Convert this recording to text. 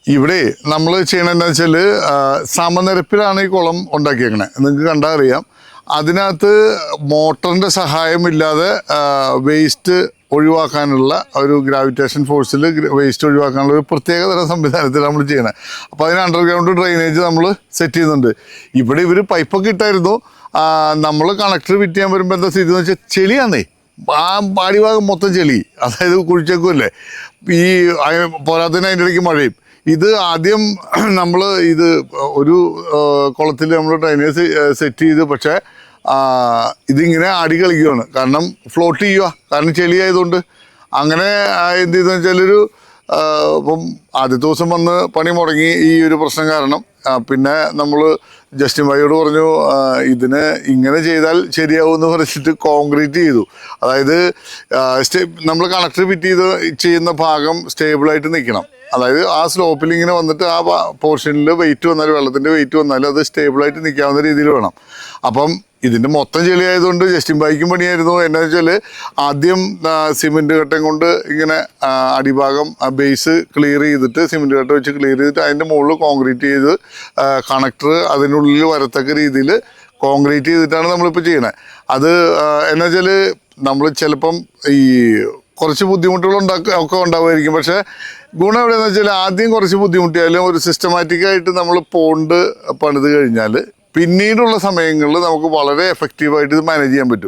ഇവിടെ നമ്മൾ ചെയ്യണമെന്ന് വെച്ചാൽ സമനിരപ്പിലാണ് ഈ കുളം ഉണ്ടാക്കിയേക്കണേ. നിങ്ങൾക്ക് കണ്ടാൽ അറിയാം. അതിനകത്ത് മോട്ടറിൻ്റെ സഹായമില്ലാതെ വേസ്റ്റ് ഒഴിവാക്കാനുള്ള ഒരു ഗ്രാവിറ്റേഷൻ ഫോഴ്സിൽ വേസ്റ്റ് ഒഴിവാക്കാനുള്ള ഒരു പ്രത്യേക തരം സംവിധാനത്തിൽ നമ്മൾ ചെയ്യണേ. അപ്പോൾ അതിന് അണ്ടർഗ്രൗണ്ട് ഡ്രെയിനേജ് നമ്മൾ സെറ്റ് ചെയ്യുന്നുണ്ട്. ഇവിടെ ഇവർ പൈപ്പൊക്കെ ഇട്ടായിരുന്നു. നമ്മൾ കണക്ടർ ഫിറ്റ് ചെയ്യാൻ വരുമ്പോൾ എന്താ സ്ഥിതി എന്ന് വെച്ചാൽ ചെളിയാന്നേ, ആ പാടിഭാഗം മൊത്തം ചെളി, അതായത് കുഴിച്ചേക്കുമല്ലേ. ഈ പോരാത്തതിന് അതിൻ്റെ ഇടയ്ക്ക് മഴയും. ഇത് ആദ്യം നമ്മൾ ഇത് ഒരു കുളത്തിൽ നമ്മൾ ഡ്രൈനേജ് സെറ്റ് ചെയ്ത്, പക്ഷേ ഇതിങ്ങനെ ആടി കളിക്കുകയാണ്. കാരണം ഫ്ലോട്ട് ചെയ്യുക, കാരണം ചെളിയായതുകൊണ്ട്. അങ്ങനെ എന്ത് ചെയ്തെന്ന് വെച്ചാൽ ഇപ്പം ആദ്യത്തെ ദിവസം വന്ന് പണി മുടങ്ങി ഈ ഒരു പ്രശ്നം കാരണം. പിന്നെ നമ്മൾ ജസ്റ്റിൻ ഭായിയോട് പറഞ്ഞു ഇതിന് ഇങ്ങനെ ചെയ്താൽ ശരിയാവും എന്ന് പറഞ്ഞിട്ട് കോൺക്രീറ്റ് ചെയ്തു. അതായത് നമ്മൾ കണക്ടർ ഫിറ്റ് ചെയ്ത് ചെയ്യുന്ന ഭാഗം സ്റ്റേബിളായിട്ട് നിൽക്കണം. അതായത് ആ സ്ലോപ്പിൽ ഇങ്ങനെ വന്നിട്ട് ആ പോർഷനിൽ വെയിറ്റ് വന്നാൽ, വെള്ളത്തിൻ്റെ വെയിറ്റ് വന്നാൽ അത് സ്റ്റേബിളായിട്ട് നിൽക്കാവുന്ന രീതിയിൽ വേണം. അപ്പം ഇതിൻ്റെ മൊത്തം ചെളിയായതുകൊണ്ട് ജസ്റ്റിൻ ഭായിക്കും പണിയായിരുന്നു. എന്താണെന്ന് വെച്ചാൽ ആദ്യം സിമെൻറ്റ് കട്ടയും കൊണ്ട് ഇങ്ങനെ അടിഭാഗം ബേസ് ക്ലിയർ ചെയ്തിട്ട്, സിമെൻറ്റ് കട്ട വെച്ച് ക്ലിയർ ചെയ്തിട്ട് അതിൻ്റെ മുകളിൽ കോൺക്രീറ്റ് ചെയ്ത് കണക്ടർ അതിനുള്ളിൽ വരത്തക്ക രീതിയിൽ കോൺക്രീറ്റ് ചെയ്തിട്ടാണ് നമ്മളിപ്പോൾ ചെയ്യണത്. അത് എന്താ വെച്ചാൽ നമ്മൾ ചിലപ്പം ഈ കുറച്ച് ബുദ്ധിമുട്ടുകൾ ഒക്കെ ഉണ്ടാവുമായിരിക്കും. പക്ഷേ ഗുണം എവിടെയെന്ന് വെച്ചാൽ ആദ്യം കുറച്ച് ബുദ്ധിമുട്ടിയാലും ഒരു സിസ്റ്റമാറ്റിക്കായിട്ട് നമ്മൾ പോണ്ട് പണിത് കഴിഞ്ഞാൽ പിന്നീടുള്ള സമയങ്ങളിൽ നമുക്ക് വളരെ എഫക്റ്റീവായിട്ട് ഇത് മാനേജ് ചെയ്യാൻ പറ്റും.